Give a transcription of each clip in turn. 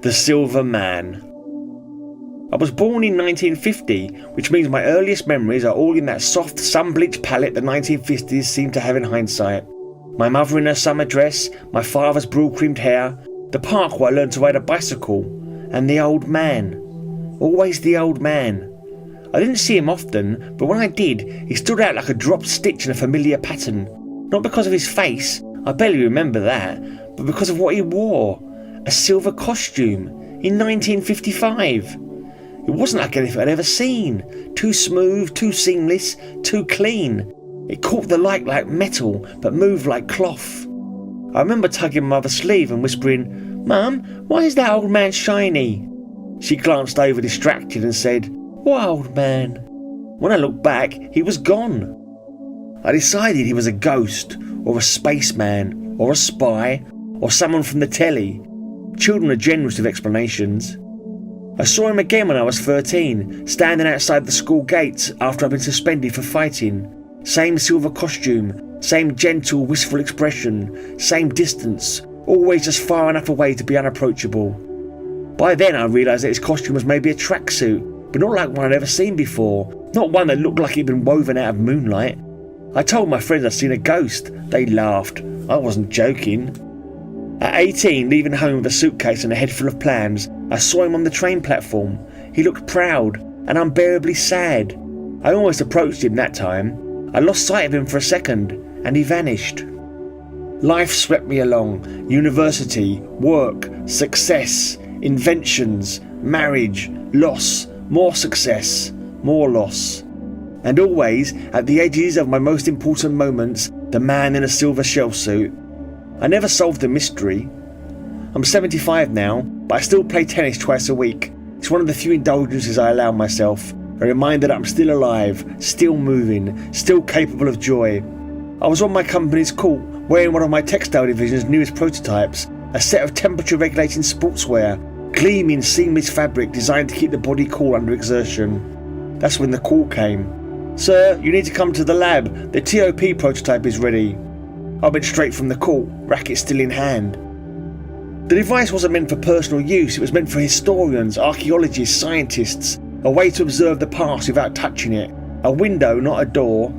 The Silver Man. I was born in 1950, which means my earliest memories are all in that soft, sun-bleached palette the 1950s seem to have in hindsight. My mother in her summer dress, my father's Brylcreemed hair, the park where I learned to ride a bicycle, and the old man. Always the old man. I didn't see him often, but when I did, he stood out like a dropped stitch in a familiar pattern. Not because of his face, I barely remember that, but because of what he wore. A silver costume in 1955. It wasn't like anything I'd ever seen. Too smooth, too seamless, too clean. It caught the light like metal, but moved like cloth. I remember tugging my mother's sleeve and whispering, "Mum, why is that old man shiny?" She glanced over distracted and said, "What old man?" When I looked back, he was gone. I decided he was a ghost, or a spaceman, or a spy, or someone from the telly. Children are generous with explanations. I saw him again when I was 13, standing outside the school gates after I'd been suspended for fighting. Same silver costume, same gentle, wistful expression, same distance, always just far enough away to be unapproachable. By then I realised that his costume was maybe a tracksuit, but not like one I'd ever seen before, not one that looked like it'd been woven out of moonlight. I told my friends I'd seen a ghost. They laughed. I wasn't joking. At 18, leaving home with a suitcase and a head full of plans, I saw him on the train platform. He looked proud and unbearably sad. I almost approached him that time. I lost sight of him for a second, and he vanished. Life swept me along. University, work, success, inventions, marriage, loss, more success, more loss. And always, at the edges of my most important moments, the man in a silver shell suit. I never solved the mystery. I'm 75 now, but I still play tennis twice a week. It's one of the few indulgences I allow myself, a reminder that I'm still alive, still moving, still capable of joy. I was on my company's court, wearing one of my textile division's newest prototypes, a set of temperature-regulating sportswear, gleaming seamless fabric designed to keep the body cool under exertion. That's when the call came. "Sir, you need to come to the lab. The TOP prototype is ready." I went straight from the court, racket still in hand. The device wasn't meant for personal use, it was meant for historians, archaeologists, scientists, a way to observe the past without touching it, a window, not a door.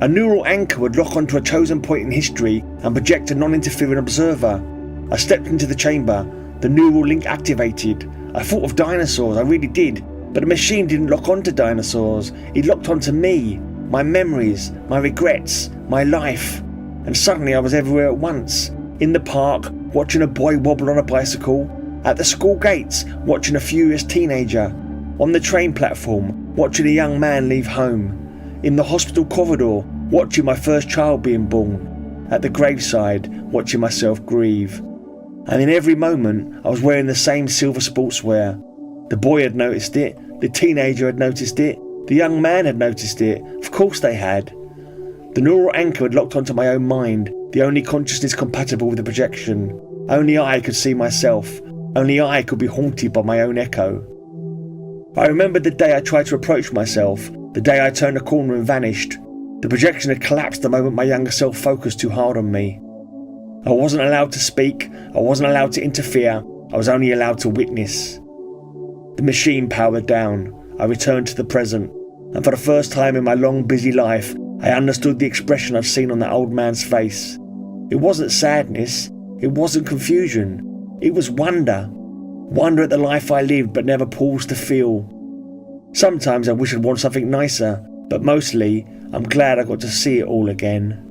A neural anchor would lock onto a chosen point in history and project a non-interfering observer. I stepped into the chamber, the neural link activated. I thought of dinosaurs, I really did, but the machine didn't lock onto dinosaurs, it locked onto me, my memories, my regrets, my life. And suddenly I was everywhere at once. In the park, watching a boy wobble on a bicycle. At the school gates, watching a furious teenager. On the train platform, watching a young man leave home. In the hospital corridor, watching my first child being born. At the graveside, watching myself grieve. And in every moment, I was wearing the same silver sportswear. The boy had noticed it, the teenager had noticed it, the young man had noticed it, of course they had. The neural anchor had locked onto my own mind, the only consciousness compatible with the projection. Only I could see myself, only I could be haunted by my own echo. I remembered the day I tried to approach myself, the day I turned a corner and vanished. The projection had collapsed the moment my younger self focused too hard on me. I wasn't allowed to speak, I wasn't allowed to interfere, I was only allowed to witness. The machine powered down, I returned to the present, and for the first time in my long busy life, I understood the expression I'd seen on that old man's face. It wasn't sadness, it wasn't confusion, it was wonder. Wonder at the life I lived but never paused to feel. Sometimes I wish I'd want something nicer, but mostly I'm glad I got to see it all again.